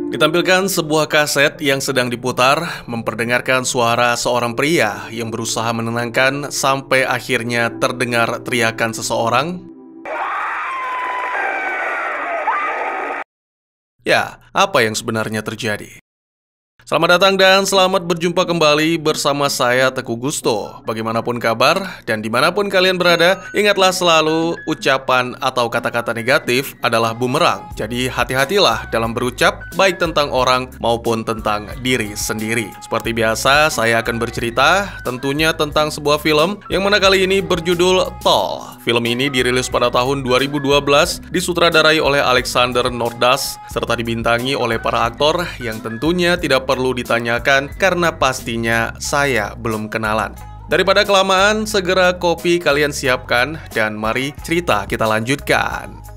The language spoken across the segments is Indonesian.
Ditampilkan sebuah kaset yang sedang diputar, memperdengarkan suara seorang pria yang berusaha menenangkan sampai akhirnya terdengar teriakan seseorang. Ya, apa yang sebenarnya terjadi? Selamat datang dan selamat berjumpa kembali bersama saya Teguh Gusto. Bagaimanapun kabar dan dimanapun kalian berada, ingatlah selalu ucapan atau kata-kata negatif adalah bumerang. Jadi hati-hatilah dalam berucap, baik tentang orang maupun tentang diri sendiri. Seperti biasa, saya akan bercerita tentunya tentang sebuah film yang mana kali ini berjudul Tall. Film ini dirilis pada tahun 2012, disutradarai oleh Alexander Nordas, serta dibintangi oleh para aktor yang tentunya tidak perlu ditanyakan karena pastinya saya belum kenalan. Daripada kelamaan, segera kopi kalian siapkan dan mari cerita kita lanjutkan.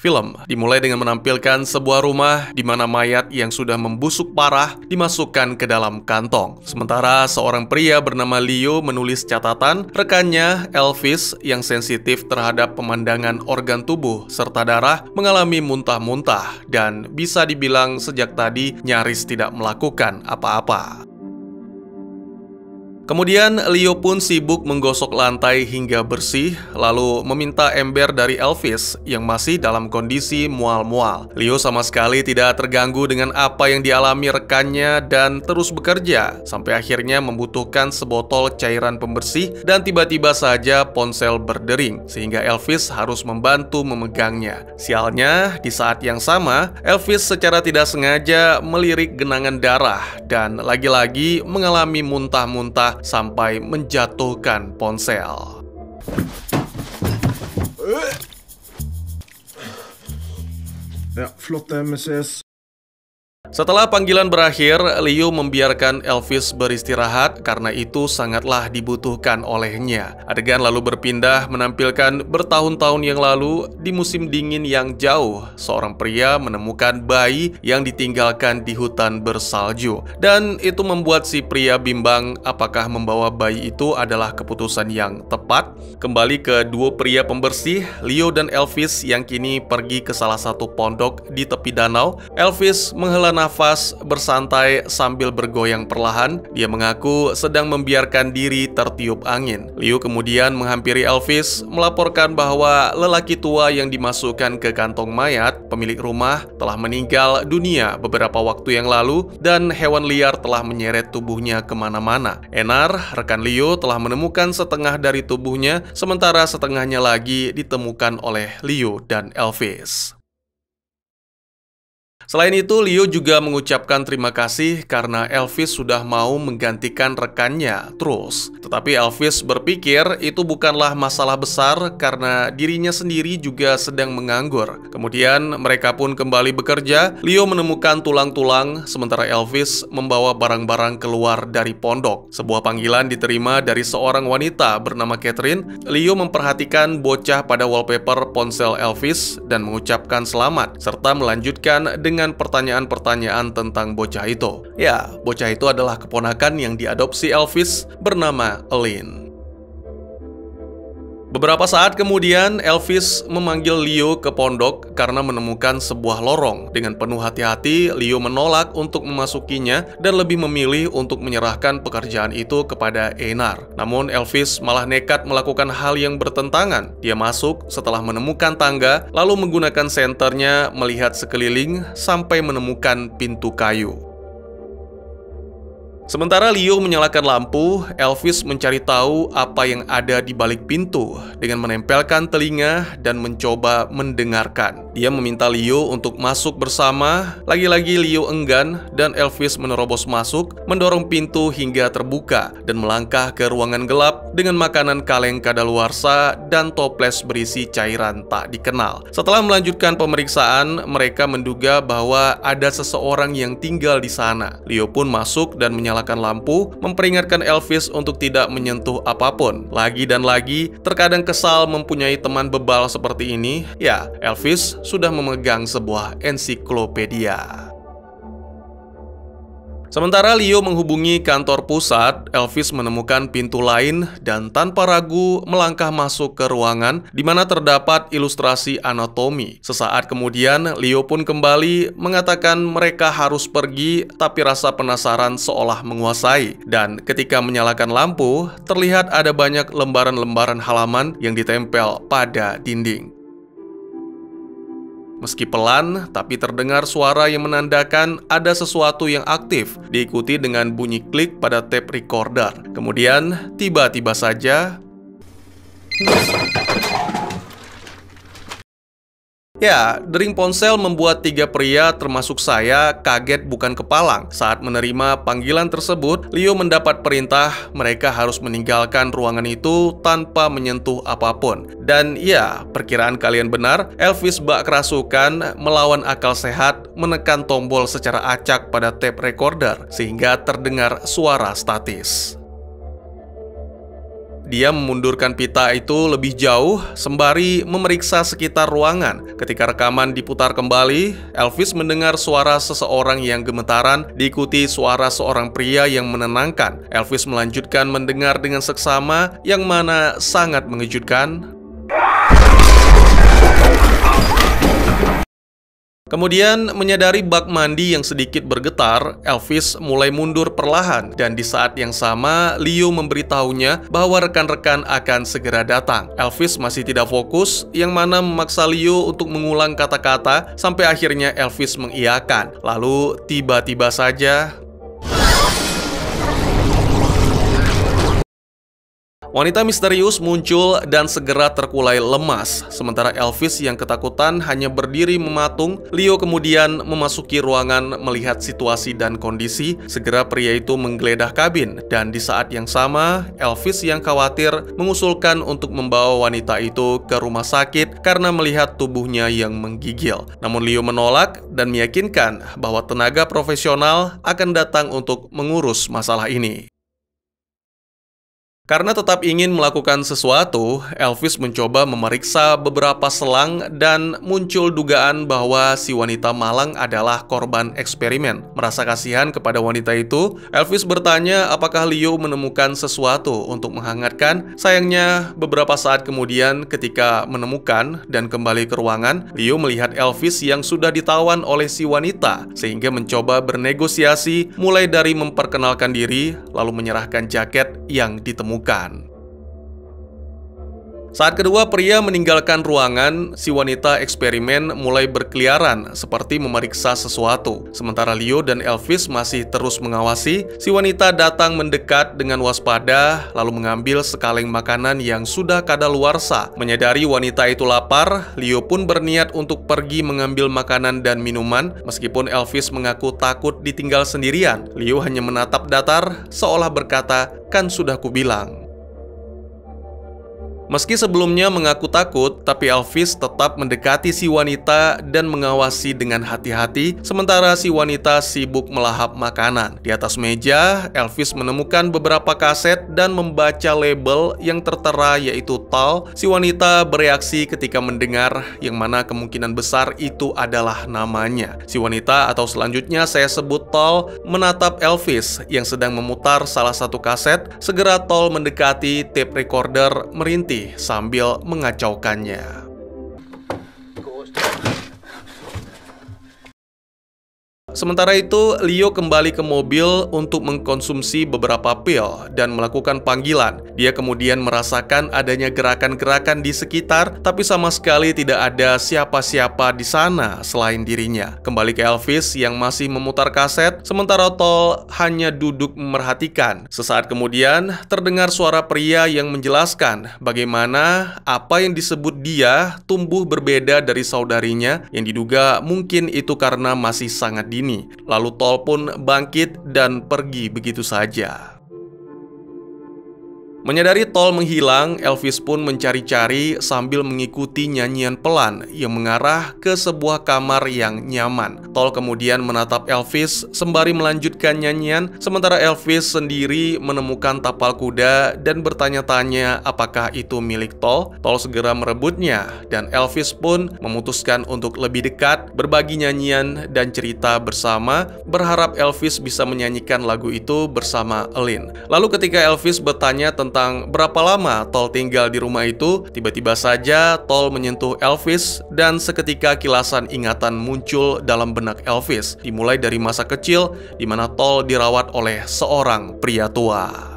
Film dimulai dengan menampilkan sebuah rumah di mana mayat yang sudah membusuk parah dimasukkan ke dalam kantong. Sementara seorang pria bernama Leo menulis catatan rekannya Elvis yang sensitif terhadap pemandangan organ tubuh serta darah mengalami muntah-muntah dan bisa dibilang sejak tadi nyaris tidak melakukan apa-apa. Kemudian Leo pun sibuk menggosok lantai hingga bersih, lalu meminta ember dari Elvis yang masih dalam kondisi mual-mual. Leo sama sekali tidak terganggu dengan apa yang dialami rekannya dan terus bekerja, sampai akhirnya membutuhkan sebotol cairan pembersih dan tiba-tiba saja ponsel berdering, sehingga Elvis harus membantu memegangnya. Sialnya, di saat yang sama, Elvis secara tidak sengaja melirik genangan darah dan lagi-lagi mengalami muntah-muntah sampai menjatuhkan ponsel. Ja, flott MSS. Setelah panggilan berakhir, Leo membiarkan Elvis beristirahat karena itu sangatlah dibutuhkan olehnya. Adegan lalu berpindah menampilkan bertahun-tahun yang lalu di musim dingin yang jauh, seorang pria menemukan bayi yang ditinggalkan di hutan bersalju. Dan itu membuat si pria bimbang apakah membawa bayi itu adalah keputusan yang tepat. Kembali ke duo pria pembersih, Leo dan Elvis yang kini pergi ke salah satu pondok di tepi danau. Elvis menghela nafas bersantai sambil bergoyang perlahan. Dia mengaku sedang membiarkan diri tertiup angin. Leo kemudian menghampiri Elvis, melaporkan bahwa lelaki tua yang dimasukkan ke kantong mayat, pemilik rumah, telah meninggal dunia beberapa waktu yang lalu dan hewan liar telah menyeret tubuhnya kemana-mana. Enar, rekan Leo, telah menemukan setengah dari tubuhnya, sementara setengahnya lagi ditemukan oleh Leo dan Elvis. Selain itu, Leo juga mengucapkan terima kasih karena Elvis sudah mau menggantikan rekannya terus. Tetapi Elvis berpikir itu bukanlah masalah besar karena dirinya sendiri juga sedang menganggur. Kemudian mereka pun kembali bekerja. Leo menemukan tulang-tulang, sementara Elvis membawa barang-barang keluar dari pondok. Sebuah panggilan diterima dari seorang wanita bernama Catherine. Leo memperhatikan bocah pada wallpaper ponsel Elvis dan mengucapkan selamat, serta melanjutkan dengan pertanyaan-pertanyaan tentang bocah itu. Ya, bocah itu adalah keponakan yang diadopsi Elvis bernama Lynn. Beberapa saat kemudian, Elvis memanggil Leo ke pondok karena menemukan sebuah lorong. Dengan penuh hati-hati, Leo menolak untuk memasukinya dan lebih memilih untuk menyerahkan pekerjaan itu kepada Einar. Namun Elvis malah nekat melakukan hal yang bertentangan. Dia masuk setelah menemukan tangga, lalu menggunakan senternya melihat sekeliling sampai menemukan pintu kayu. Sementara Leo menyalakan lampu, Elvis mencari tahu apa yang ada di balik pintu dengan menempelkan telinga dan mencoba mendengarkan. Dia meminta Leo untuk masuk bersama. Lagi-lagi Leo enggan dan Elvis menerobos masuk, mendorong pintu hingga terbuka dan melangkah ke ruangan gelap dengan makanan kaleng kadaluarsa dan toples berisi cairan tak dikenal. Setelah melanjutkan pemeriksaan, mereka menduga bahwa ada seseorang yang tinggal di sana. Leo pun masuk dan menyalakan lampu, memperingatkan Elvis untuk tidak menyentuh apapun. Lagi dan lagi, terkadang kesal mempunyai teman bebal seperti ini. Ya, Elvis sudah memegang sebuah ensiklopedia. Sementara Leo menghubungi kantor pusat, Elvis menemukan pintu lain dan tanpa ragu melangkah masuk ke ruangan di mana terdapat ilustrasi anatomi. Sesaat kemudian, Leo pun kembali mengatakan mereka harus pergi, tapi rasa penasaran seolah menguasai. Dan ketika menyalakan lampu, terlihat ada banyak lembaran-lembaran halaman yang ditempel pada dinding. Meski pelan, tapi terdengar suara yang menandakan ada sesuatu yang aktif, diikuti dengan bunyi klik pada tape recorder. Kemudian, tiba-tiba saja... Ya, dering ponsel membuat 3 pria termasuk saya kaget bukan kepalang. Saat menerima panggilan tersebut, Leo mendapat perintah mereka harus meninggalkan ruangan itu tanpa menyentuh apapun. Dan ya, perkiraan kalian benar, Elvis bak kerasukan melawan akal sehat menekan tombol secara acak pada tape recorder sehingga terdengar suara statis. Dia memundurkan pita itu lebih jauh sembari memeriksa sekitar ruangan. Ketika rekaman diputar kembali, Elvis mendengar suara seseorang yang gemetaran diikuti suara seorang pria yang menenangkan. Elvis melanjutkan mendengar dengan seksama yang mana sangat mengejutkan. Kemudian, menyadari bak mandi yang sedikit bergetar, Elvis mulai mundur perlahan dan di saat yang sama, Leo memberitahunya bahwa rekan-rekan akan segera datang. Elvis masih tidak fokus, yang mana memaksa Leo untuk mengulang kata-kata sampai akhirnya Elvis mengiyakan. Lalu, tiba-tiba saja... Wanita misterius muncul dan segera terkulai lemas. Sementara Elvis yang ketakutan hanya berdiri mematung, Leo kemudian memasuki ruangan melihat situasi dan kondisi. Segera pria itu menggeledah kabin. Dan di saat yang sama, Elvis yang khawatir mengusulkan untuk membawa wanita itu ke rumah sakit karena melihat tubuhnya yang menggigil. Namun Leo menolak dan meyakinkan bahwa tenaga profesional akan datang untuk mengurus masalah ini. Karena tetap ingin melakukan sesuatu, Elvis mencoba memeriksa beberapa selang dan muncul dugaan bahwa si wanita malang adalah korban eksperimen. Merasa kasihan kepada wanita itu, Elvis bertanya apakah Leo menemukan sesuatu untuk menghangatkan. Sayangnya, beberapa saat kemudian ketika menemukan dan kembali ke ruangan, Leo melihat Elvis yang sudah ditawan oleh si wanita, sehingga mencoba bernegosiasi mulai dari memperkenalkan diri, lalu menyerahkan jaket yang ditemukan. Saat kedua pria meninggalkan ruangan, si wanita eksperimen mulai berkeliaran seperti memeriksa sesuatu. Sementara Leo dan Elvis masih terus mengawasi, si wanita datang mendekat dengan waspada lalu mengambil sekaleng makanan yang sudah kadaluarsa. Menyadari wanita itu lapar, Leo pun berniat untuk pergi mengambil makanan dan minuman. Meskipun Elvis mengaku takut ditinggal sendirian, Leo hanya menatap datar seolah berkata, "Kan sudah kubilang." Meski sebelumnya mengaku takut, tapi Elvis tetap mendekati si wanita dan mengawasi dengan hati-hati, sementara si wanita sibuk melahap makanan. Di atas meja, Elvis menemukan beberapa kaset dan membaca label yang tertera yaitu Tal. Si wanita bereaksi ketika mendengar, yang mana kemungkinan besar itu adalah namanya. Si wanita atau selanjutnya saya sebut Tal menatap Elvis yang sedang memutar salah satu kaset. Segera Tal mendekati tape recorder merintih sambil mengacaukannya. Sementara itu, Leo kembali ke mobil untuk mengkonsumsi beberapa pil dan melakukan panggilan. Dia kemudian merasakan adanya gerakan-gerakan di sekitar, tapi sama sekali tidak ada siapa-siapa di sana selain dirinya. Kembali ke Elvis yang masih memutar kaset, sementara Tal hanya duduk memerhatikan. Sesaat kemudian, terdengar suara pria yang menjelaskan bagaimana apa yang disebut dia tumbuh berbeda dari saudarinya yang diduga mungkin itu karena masih sangat dini. Lalu Tal pun bangkit dan pergi begitu saja. Menyadari Tol menghilang, Elvis pun mencari-cari sambil mengikuti nyanyian pelan yang mengarah ke sebuah kamar yang nyaman. Tol kemudian menatap Elvis sembari melanjutkan nyanyian, sementara Elvis sendiri menemukan tapal kuda dan bertanya-tanya apakah itu milik Tol. Tol segera merebutnya dan Elvis pun memutuskan untuk lebih dekat, berbagi nyanyian dan cerita bersama, berharap Elvis bisa menyanyikan lagu itu bersama Lynn. Lalu ketika Elvis bertanya tentang berapa lama Tol tinggal di rumah itu, tiba-tiba saja Tol menyentuh Elvis dan seketika kilasan ingatan muncul dalam benak Elvis, dimulai dari masa kecil di mana Tol dirawat oleh seorang pria tua.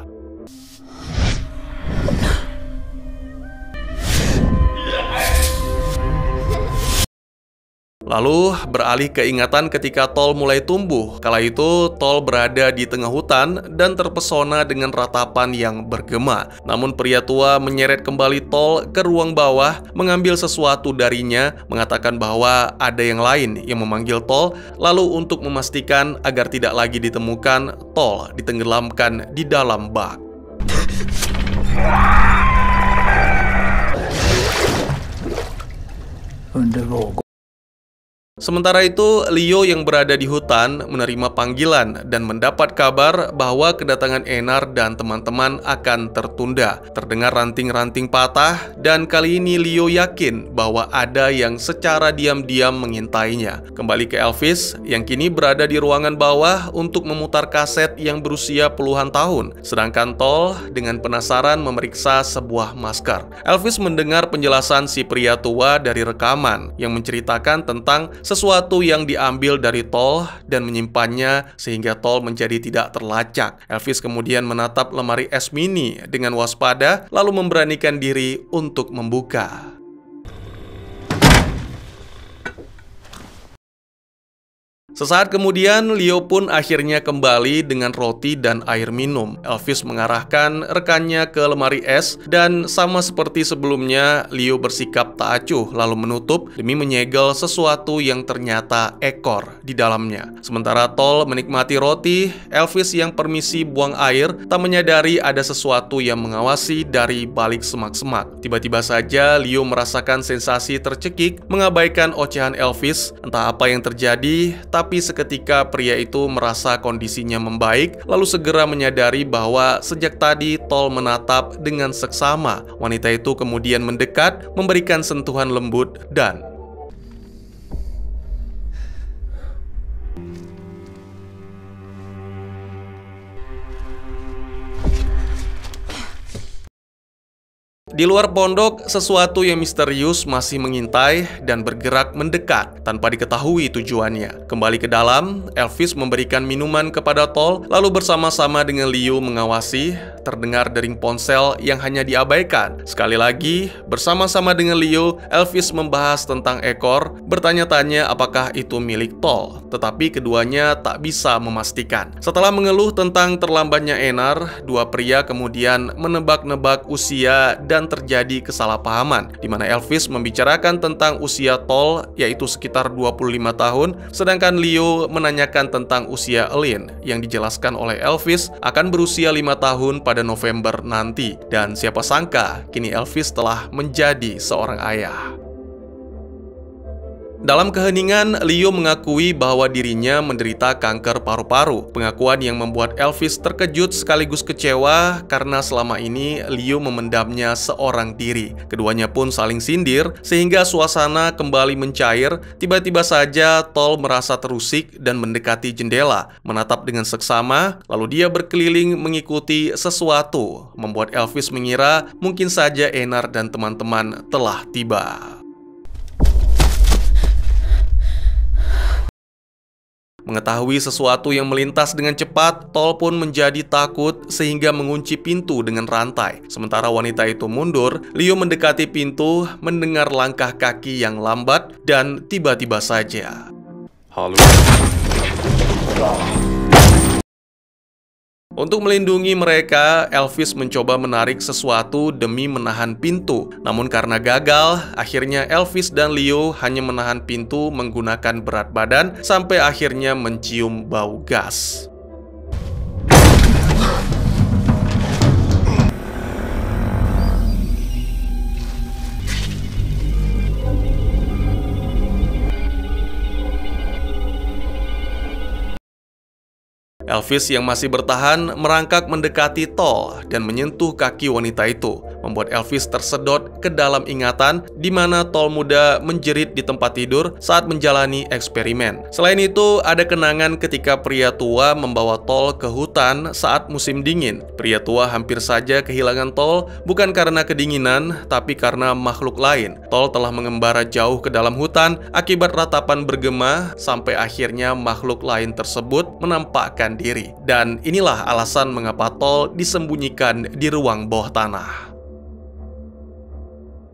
Lalu beralih ke ingatan ketika Tol mulai tumbuh. Kala itu Tol berada di tengah hutan dan terpesona dengan ratapan yang bergema. Namun pria tua menyeret kembali Tol ke ruang bawah, mengambil sesuatu darinya, mengatakan bahwa ada yang lain yang memanggil Tol. Lalu untuk memastikan agar tidak lagi ditemukan, Tol ditenggelamkan di dalam bak. Sementara itu, Leo yang berada di hutan menerima panggilan dan mendapat kabar bahwa kedatangan Einar dan teman-teman akan tertunda. Terdengar ranting-ranting patah dan kali ini Leo yakin bahwa ada yang secara diam-diam mengintainya. Kembali ke Elvis yang kini berada di ruangan bawah untuk memutar kaset yang berusia puluhan tahun. Sedangkan Tol dengan penasaran memeriksa sebuah masker. Elvis mendengar penjelasan si pria tua dari rekaman yang menceritakan tentang sesuatu yang diambil dari Tol dan menyimpannya sehingga Tol menjadi tidak terlacak. Elvis kemudian menatap lemari es mini dengan waspada lalu memberanikan diri untuk membuka. Sesaat kemudian, Leo pun akhirnya kembali dengan roti dan air minum. Elvis mengarahkan rekannya ke lemari es dan sama seperti sebelumnya, Leo bersikap tak acuh lalu menutup demi menyegel sesuatu yang ternyata ekor di dalamnya. Sementara Tol menikmati roti, Elvis yang permisi buang air tak menyadari ada sesuatu yang mengawasi dari balik semak-semak. Tiba-tiba saja Leo merasakan sensasi tercekik, mengabaikan ocehan Elvis. Entah apa yang terjadi, tapi seketika pria itu merasa kondisinya membaik, lalu segera menyadari bahwa sejak tadi Tol menatap dengan seksama. Wanita itu kemudian mendekat, memberikan sentuhan lembut dan di luar pondok, sesuatu yang misterius masih mengintai dan bergerak mendekat tanpa diketahui tujuannya. Kembali ke dalam, Elvis memberikan minuman kepada Tol, lalu bersama-sama dengan Leo mengawasi. Terdengar dering ponsel yang hanya diabaikan. Sekali lagi, bersama-sama dengan Leo, Elvis membahas tentang ekor, bertanya-tanya apakah itu milik Tol. Tetapi keduanya tak bisa memastikan. Setelah mengeluh tentang terlambatnya Einar, dua pria kemudian menebak-nebak usia dan terjadi kesalahpahaman, di mana Elvis membicarakan tentang usia Tol, yaitu sekitar 25 tahun, sedangkan Leo menanyakan tentang usia Lynn, yang dijelaskan oleh Elvis akan berusia 5 tahun pada November nanti. Dan siapa sangka, kini Elvis telah menjadi seorang ayah. Dalam keheningan, Leo mengakui bahwa dirinya menderita kanker paru-paru. Pengakuan yang membuat Elvis terkejut sekaligus kecewa karena selama ini Leo memendamnya seorang diri. Keduanya pun saling sindir sehingga suasana kembali mencair. Tiba-tiba saja Tol merasa terusik dan mendekati jendela, menatap dengan seksama, lalu dia berkeliling mengikuti sesuatu, membuat Elvis mengira mungkin saja Einar dan teman-teman telah tiba. Mengetahui sesuatu yang melintas dengan cepat, Tol pun menjadi takut sehingga mengunci pintu dengan rantai. Sementara wanita itu mundur, Leo mendekati pintu, mendengar langkah kaki yang lambat, dan tiba-tiba saja. Halo. Untuk melindungi mereka, Elvis mencoba menarik sesuatu demi menahan pintu. Namun karena gagal, akhirnya Elvis dan Leo hanya menahan pintu menggunakan berat badan sampai akhirnya mencium bau gas. Elvis yang masih bertahan merangkak mendekati Tol dan menyentuh kaki wanita itu, membuat Elvis tersedot ke dalam ingatan di mana Tol muda menjerit di tempat tidur saat menjalani eksperimen. Selain itu, ada kenangan ketika pria tua membawa Tol ke hutan saat musim dingin. Pria tua hampir saja kehilangan Tol bukan karena kedinginan, tapi karena makhluk lain. Tol telah mengembara jauh ke dalam hutan akibat ratapan bergema sampai akhirnya makhluk lain tersebut menampakkan diri. Dan inilah alasan mengapa Tol disembunyikan di ruang bawah tanah.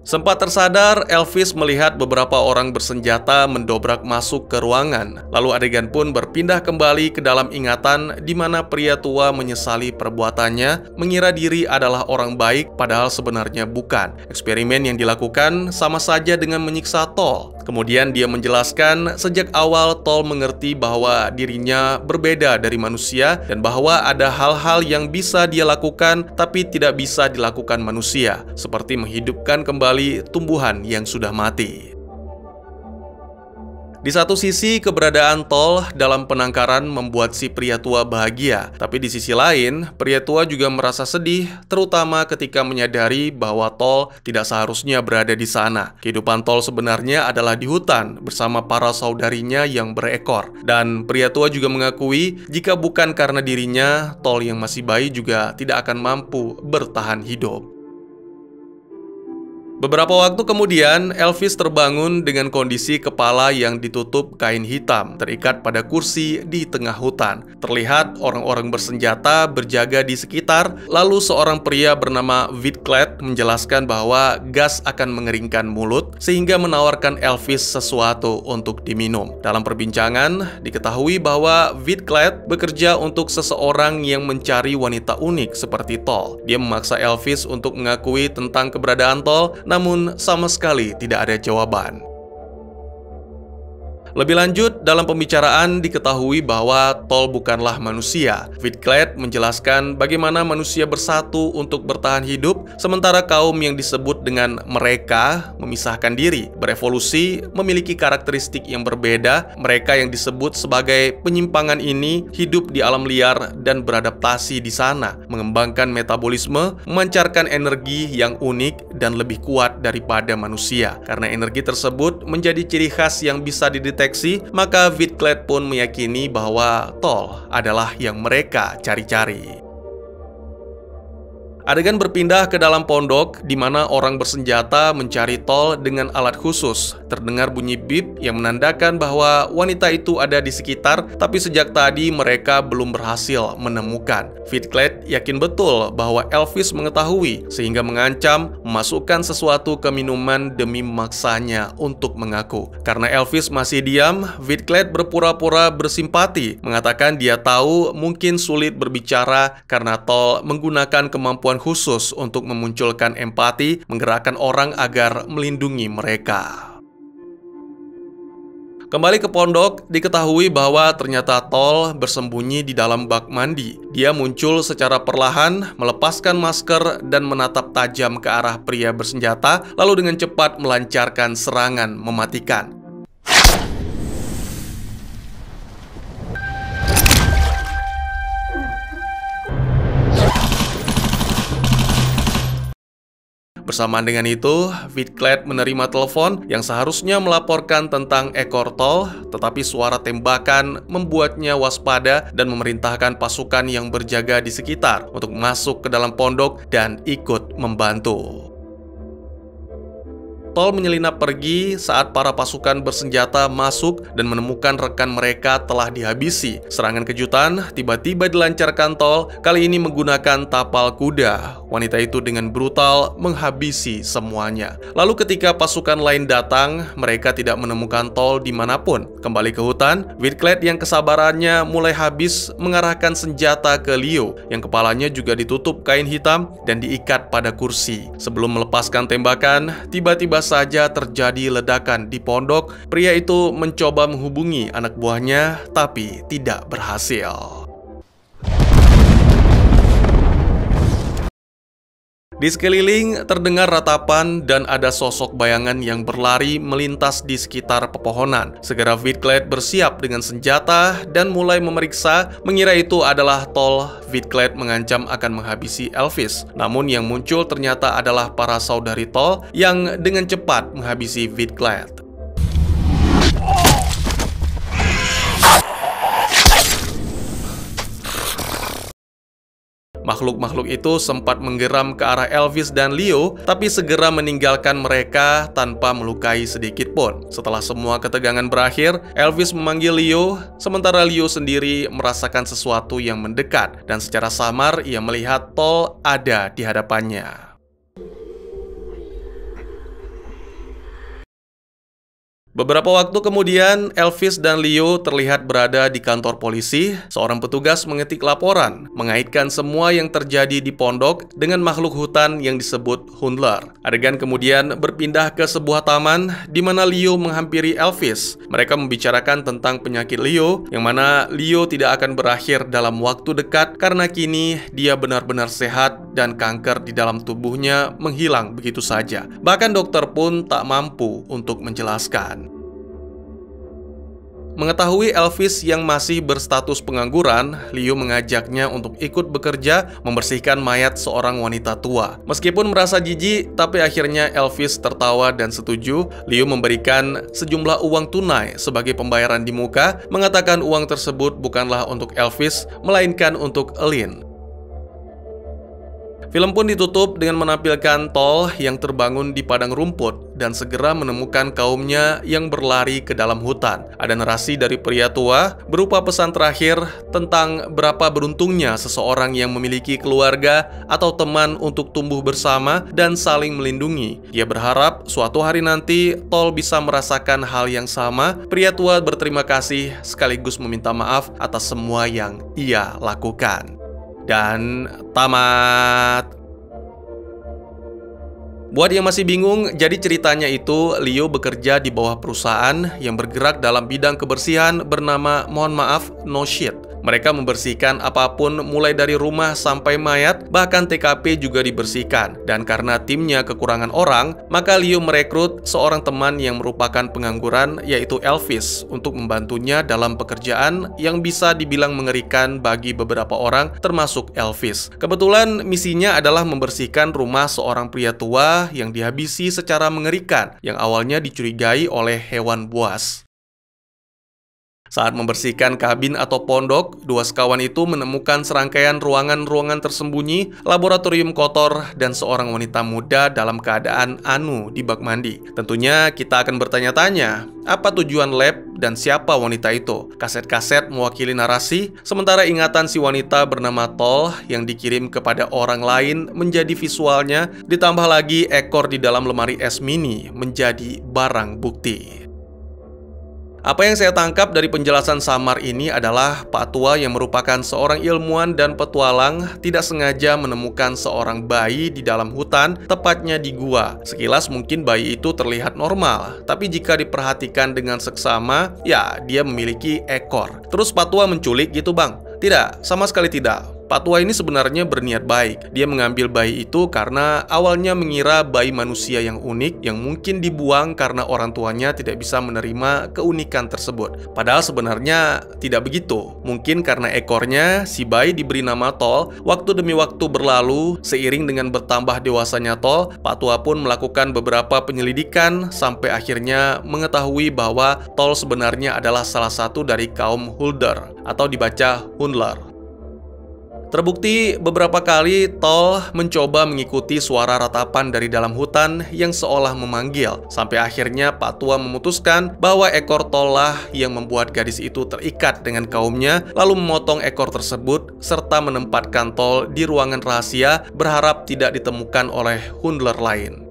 Sempat tersadar, Elvis melihat beberapa orang bersenjata mendobrak masuk ke ruangan. Lalu adegan pun berpindah kembali ke dalam ingatan di mana pria tua menyesali perbuatannya, mengira diri adalah orang baik padahal sebenarnya bukan. Eksperimen yang dilakukan sama saja dengan menyiksa Tol. Kemudian dia menjelaskan sejak awal Tol mengerti bahwa dirinya berbeda dari manusia dan bahwa ada hal-hal yang bisa dia lakukan tapi tidak bisa dilakukan manusia, seperti menghidupkan kembali tumbuhan yang sudah mati. Di satu sisi, keberadaan Tol dalam penangkaran membuat si pria tua bahagia. Tapi di sisi lain, pria tua juga merasa sedih, terutama ketika menyadari bahwa Tol tidak seharusnya berada di sana. Kehidupan Tol sebenarnya adalah di hutan bersama para saudarinya yang berekor. Dan pria tua juga mengakui jika bukan karena dirinya, Tol yang masih bayi juga tidak akan mampu bertahan hidup. Beberapa waktu kemudian, Elvis terbangun dengan kondisi kepala yang ditutup kain hitam, terikat pada kursi di tengah hutan. Terlihat orang-orang bersenjata berjaga di sekitar, lalu seorang pria bernama Whitclad menjelaskan bahwa gas akan mengeringkan mulut, sehingga menawarkan Elvis sesuatu untuk diminum. Dalam perbincangan, diketahui bahwa Whitclad bekerja untuk seseorang yang mencari wanita unik seperti Tol. Dia memaksa Elvis untuk mengakui tentang keberadaan Tol, namun sama sekali tidak ada jawaban. Lebih lanjut, dalam pembicaraan diketahui bahwa Tol bukanlah manusia. Whitclad menjelaskan bagaimana manusia bersatu untuk bertahan hidup, sementara kaum yang disebut dengan mereka memisahkan diri, berevolusi, memiliki karakteristik yang berbeda. Mereka yang disebut sebagai penyimpangan ini hidup di alam liar dan beradaptasi di sana, mengembangkan metabolisme, memancarkan energi yang unik dan lebih kuat daripada manusia. Karena energi tersebut menjadi ciri khas yang bisa dideteksi, maka Whitclad pun meyakini bahwa Tol adalah yang mereka cari-cari. Adegan berpindah ke dalam pondok di mana orang bersenjata mencari Tol dengan alat khusus. Terdengar bunyi bip yang menandakan bahwa wanita itu ada di sekitar, tapi sejak tadi mereka belum berhasil menemukan. Whitclad yakin betul bahwa Elvis mengetahui, sehingga mengancam memasukkan sesuatu ke minuman demi memaksanya untuk mengaku. Karena Elvis masih diam, Whitclad berpura-pura bersimpati, mengatakan dia tahu mungkin sulit berbicara karena Tol menggunakan kemampuan khusus untuk memunculkan empati, menggerakkan orang agar melindungi mereka. Kembali ke pondok, diketahui bahwa ternyata Tol bersembunyi di dalam bak mandi. Dia muncul secara perlahan, melepaskan masker dan menatap tajam ke arah pria bersenjata, lalu dengan cepat melancarkan serangan mematikan. Bersamaan dengan itu, Whitclad menerima telepon yang seharusnya melaporkan tentang ekor Tol, tetapi suara tembakan membuatnya waspada dan memerintahkan pasukan yang berjaga di sekitar untuk masuk ke dalam pondok dan ikut membantu. Tol menyelinap pergi saat para pasukan bersenjata masuk dan menemukan rekan mereka telah dihabisi. Serangan kejutan tiba-tiba dilancarkan Tol, kali ini menggunakan tapal kuda. Wanita itu dengan brutal menghabisi semuanya. Lalu ketika pasukan lain datang, mereka tidak menemukan Tol dimanapun. Kembali ke hutan, Whitclad yang kesabarannya mulai habis mengarahkan senjata ke Leo, yang kepalanya juga ditutup kain hitam dan diikat pada kursi. Sebelum melepaskan tembakan, tiba-tiba saja terjadi ledakan di pondok. Pria itu mencoba menghubungi anak buahnya, tapi tidak berhasil. Di sekeliling terdengar ratapan dan ada sosok bayangan yang berlari melintas di sekitar pepohonan. Segera Wheatglade bersiap dengan senjata dan mulai memeriksa, mengira itu adalah Tol. Wheatglade mengancam akan menghabisi Elvis. Namun yang muncul ternyata adalah para saudari Tol yang dengan cepat menghabisi Wheatglade. Makhluk-makhluk itu sempat menggeram ke arah Elvis dan Leo, tapi segera meninggalkan mereka tanpa melukai sedikit pun. Setelah semua ketegangan berakhir, Elvis memanggil Leo, sementara Leo sendiri merasakan sesuatu yang mendekat, dan secara samar ia melihat Tol ada di hadapannya. Beberapa waktu kemudian, Elvis dan Leo terlihat berada di kantor polisi. Seorang petugas mengetik laporan, mengaitkan semua yang terjadi di pondok dengan makhluk hutan yang disebut Hundler. Adegan kemudian berpindah ke sebuah taman di mana Leo menghampiri Elvis. Mereka membicarakan tentang penyakit Leo, yang mana Leo tidak akan berakhir dalam waktu dekat karena kini dia benar-benar sehat dan kanker di dalam tubuhnya menghilang begitu saja. Bahkan dokter pun tak mampu untuk menjelaskan. Mengetahui Elvis yang masih berstatus pengangguran, Leo mengajaknya untuk ikut bekerja membersihkan mayat seorang wanita tua. Meskipun merasa jijik, tapi akhirnya Elvis tertawa dan setuju. Leo memberikan sejumlah uang tunai sebagai pembayaran di muka, mengatakan uang tersebut bukanlah untuk Elvis, melainkan untuk Lynn. Film pun ditutup dengan menampilkan Tol yang terbangun di padang rumput dan segera menemukan kaumnya yang berlari ke dalam hutan. Ada narasi dari pria tua berupa pesan terakhir tentang berapa beruntungnya seseorang yang memiliki keluarga atau teman untuk tumbuh bersama dan saling melindungi. Dia berharap suatu hari nanti Tol bisa merasakan hal yang sama. Pria tua berterima kasih sekaligus meminta maaf atas semua yang ia lakukan. Dan tamat. Buat yang masih bingung, jadi ceritanya itu Leo bekerja di bawah perusahaan yang bergerak dalam bidang kebersihan bernama mohon maaf No Shit. Mereka membersihkan apapun mulai dari rumah sampai mayat, bahkan TKP juga dibersihkan. Dan karena timnya kekurangan orang, maka Leo merekrut seorang teman yang merupakan pengangguran, yaitu Elvis, untuk membantunya dalam pekerjaan yang bisa dibilang mengerikan bagi beberapa orang, termasuk Elvis. Kebetulan misinya adalah membersihkan rumah seorang pria tua yang dihabisi secara mengerikan, yang awalnya dicurigai oleh hewan buas. Saat membersihkan kabin atau pondok, dua sekawan itu menemukan serangkaian ruangan-ruangan tersembunyi, laboratorium kotor, dan seorang wanita muda dalam keadaan anu di bak mandi. Tentunya kita akan bertanya-tanya, apa tujuan lab dan siapa wanita itu? Kaset-kaset mewakili narasi, sementara ingatan si wanita bernama Tol yang dikirim kepada orang lain menjadi visualnya, ditambah lagi ekor di dalam lemari es mini menjadi barang bukti. Apa yang saya tangkap dari penjelasan samar ini adalah Pak Tua yang merupakan seorang ilmuwan dan petualang tidak sengaja menemukan seorang bayi di dalam hutan, tepatnya di gua. Sekilas mungkin bayi itu terlihat normal, tapi jika diperhatikan dengan seksama, ya dia memiliki ekor. Terus Pak Tua menculik gitu bang? Tidak, sama sekali tidak. Pak Tua ini sebenarnya berniat baik. Dia mengambil bayi itu karena awalnya mengira bayi manusia yang unik yang mungkin dibuang karena orang tuanya tidak bisa menerima keunikan tersebut. Padahal sebenarnya tidak begitu. Mungkin karena ekornya, si bayi diberi nama Tol. Waktu demi waktu berlalu, seiring dengan bertambah dewasanya Tol, Pak Tua pun melakukan beberapa penyelidikan sampai akhirnya mengetahui bahwa Tol sebenarnya adalah salah satu dari kaum Hulder atau dibaca Hundler. Terbukti beberapa kali Tol mencoba mengikuti suara ratapan dari dalam hutan yang seolah memanggil. Sampai akhirnya Pak Tua memutuskan bahwa ekor Tol lah yang membuat gadis itu terikat dengan kaumnya, lalu memotong ekor tersebut serta menempatkan Tol di ruangan rahasia berharap tidak ditemukan oleh Hundler lain.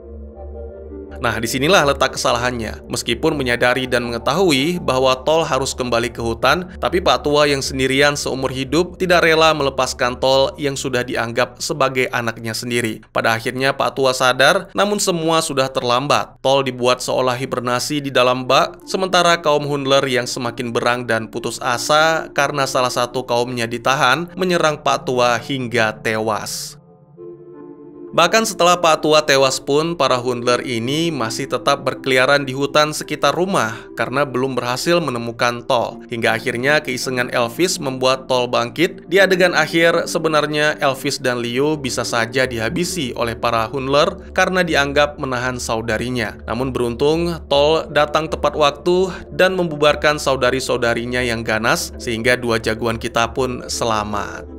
Nah, disinilah letak kesalahannya. Meskipun menyadari dan mengetahui bahwa Tol harus kembali ke hutan, tapi Pak Tua yang sendirian seumur hidup tidak rela melepaskan Tol yang sudah dianggap sebagai anaknya sendiri. Pada akhirnya Pak Tua sadar, namun semua sudah terlambat. Tol dibuat seolah hibernasi di dalam bak, sementara kaum Hundler yang semakin berang dan putus asa karena salah satu kaumnya ditahan, menyerang Pak Tua hingga tewas. Bahkan setelah Pak Tua tewas pun, para Hundler ini masih tetap berkeliaran di hutan sekitar rumah karena belum berhasil menemukan tol. Hingga akhirnya keisengan Elvis membuat tol bangkit. Di adegan akhir, sebenarnya Elvis dan Leo bisa saja dihabisi oleh para Hundler karena dianggap menahan saudarinya. Namun beruntung, tol datang tepat waktu dan membubarkan saudari-saudarinya yang ganas, sehingga dua jagoan kita pun selamat.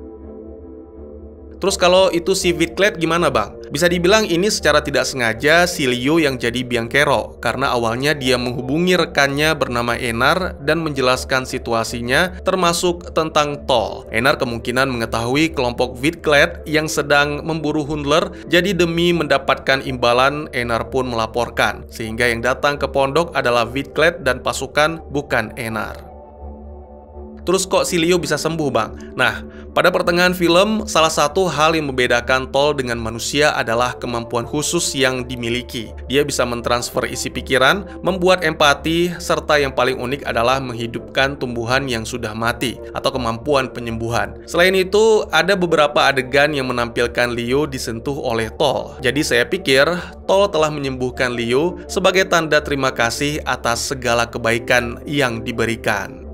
Terus kalau itu si Wheatglade gimana bang? Bisa dibilang ini secara tidak sengaja si Leo yang jadi biang kerok, karena awalnya dia menghubungi rekannya bernama Enar dan menjelaskan situasinya termasuk tentang tol. Enar kemungkinan mengetahui kelompok Wheatglade yang sedang memburu Hundler, jadi demi mendapatkan imbalan Enar pun melaporkan, sehingga yang datang ke pondok adalah Wheatglade dan pasukan, bukan Enar. Terus kok si Leo bisa sembuh bang? Nah, pada pertengahan film, salah satu hal yang membedakan tol dengan manusia adalah kemampuan khusus yang dimiliki. Dia bisa mentransfer isi pikiran, membuat empati, serta yang paling unik adalah menghidupkan tumbuhan yang sudah mati, atau kemampuan penyembuhan. Selain itu, ada beberapa adegan yang menampilkan Leo disentuh oleh tol. Jadi saya pikir, tol telah menyembuhkan Leo sebagai tanda terima kasih atas segala kebaikan yang diberikan.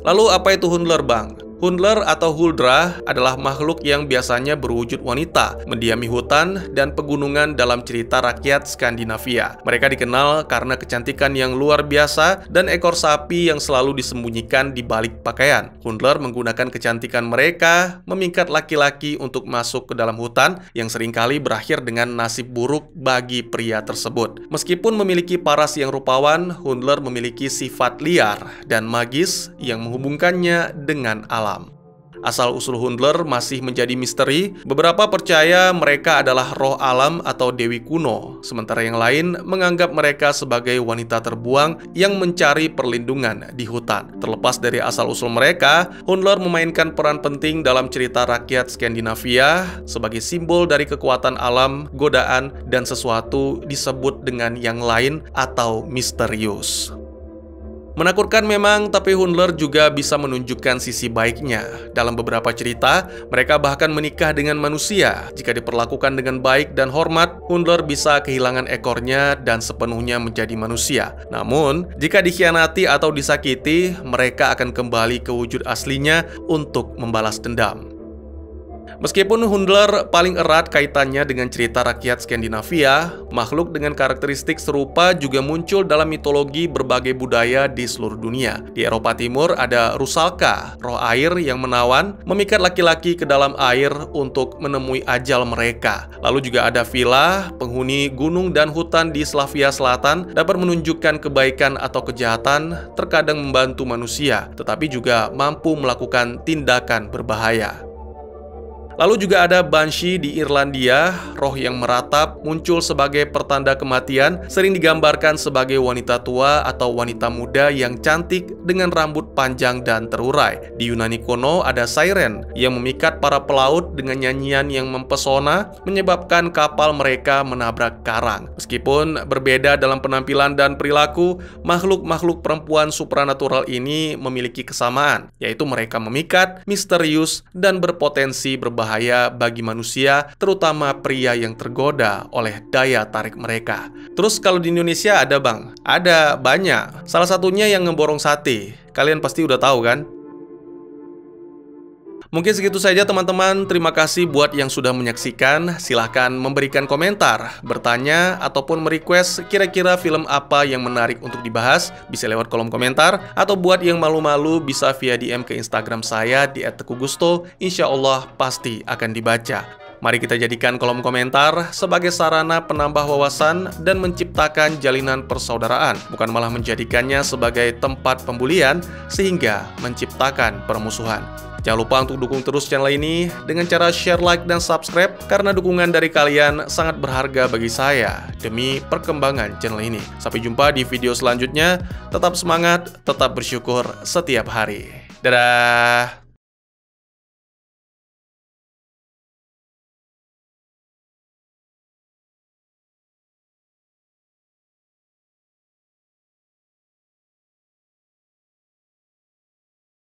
Lalu apa itu Hundler bang? Hundler atau Huldra adalah makhluk yang biasanya berwujud wanita, mendiami hutan dan pegunungan dalam cerita rakyat Skandinavia. Mereka dikenal karena kecantikan yang luar biasa dan ekor sapi yang selalu disembunyikan di balik pakaian. Hundler menggunakan kecantikan mereka memikat laki-laki untuk masuk ke dalam hutan yang seringkali berakhir dengan nasib buruk bagi pria tersebut. Meskipun memiliki paras yang rupawan, Hundler memiliki sifat liar dan magis yang menghubungkannya dengan alam. Asal-usul Hundler masih menjadi misteri. Beberapa percaya mereka adalah roh alam atau dewi kuno, sementara yang lain menganggap mereka sebagai wanita terbuang yang mencari perlindungan di hutan. Terlepas dari asal-usul mereka, Hundler memainkan peran penting dalam cerita rakyat Skandinavia sebagai simbol dari kekuatan alam, godaan, dan sesuatu disebut dengan yang lain atau misterius. Menakutkan memang, tapi Hundler juga bisa menunjukkan sisi baiknya. Dalam beberapa cerita, mereka bahkan menikah dengan manusia. Jika diperlakukan dengan baik dan hormat, Hundler bisa kehilangan ekornya dan sepenuhnya menjadi manusia. Namun, jika dikhianati atau disakiti, mereka akan kembali ke wujud aslinya untuk membalas dendam. Meskipun Hundler paling erat kaitannya dengan cerita rakyat Skandinavia, makhluk dengan karakteristik serupa juga muncul dalam mitologi berbagai budaya di seluruh dunia. Di Eropa Timur ada Rusalka, roh air yang menawan, memikat laki-laki ke dalam air untuk menemui ajal mereka. Lalu juga ada Vila, penghuni gunung dan hutan di Slavia Selatan, dapat menunjukkan kebaikan atau kejahatan, terkadang membantu manusia, tetapi juga mampu melakukan tindakan berbahaya. Lalu juga ada Banshee di Irlandia, roh yang meratap, muncul sebagai pertanda kematian, sering digambarkan sebagai wanita tua atau wanita muda yang cantik dengan rambut panjang dan terurai. Di Yunani kuno ada Siren yang memikat para pelaut dengan nyanyian yang mempesona, menyebabkan kapal mereka menabrak karang. Meskipun berbeda dalam penampilan dan perilaku, makhluk-makhluk perempuan supranatural ini memiliki kesamaan, yaitu mereka memikat, misterius, dan berpotensi berbahaya bagi manusia, terutama pria yang tergoda oleh daya tarik mereka. Terus kalau di Indonesia ada bang? Ada banyak. Salah satunya yang ngeborong sate. Kalian pasti udah tahu kan? Mungkin segitu saja teman-teman. Terima kasih buat yang sudah menyaksikan. Silahkan memberikan komentar, bertanya, ataupun merequest kira-kira film apa yang menarik untuk dibahas. Bisa lewat kolom komentar. Atau buat yang malu-malu bisa via DM ke Instagram saya di @tegugusto. Insya Allah pasti akan dibaca. Mari kita jadikan kolom komentar sebagai sarana penambah wawasan dan menciptakan jalinan persaudaraan, bukan malah menjadikannya sebagai tempat pembulian sehingga menciptakan permusuhan. Jangan lupa untuk dukung terus channel ini dengan cara share, like, dan subscribe, karena dukungan dari kalian sangat berharga bagi saya demi perkembangan channel ini. Sampai jumpa di video selanjutnya. Tetap semangat, tetap bersyukur setiap hari. Dadah!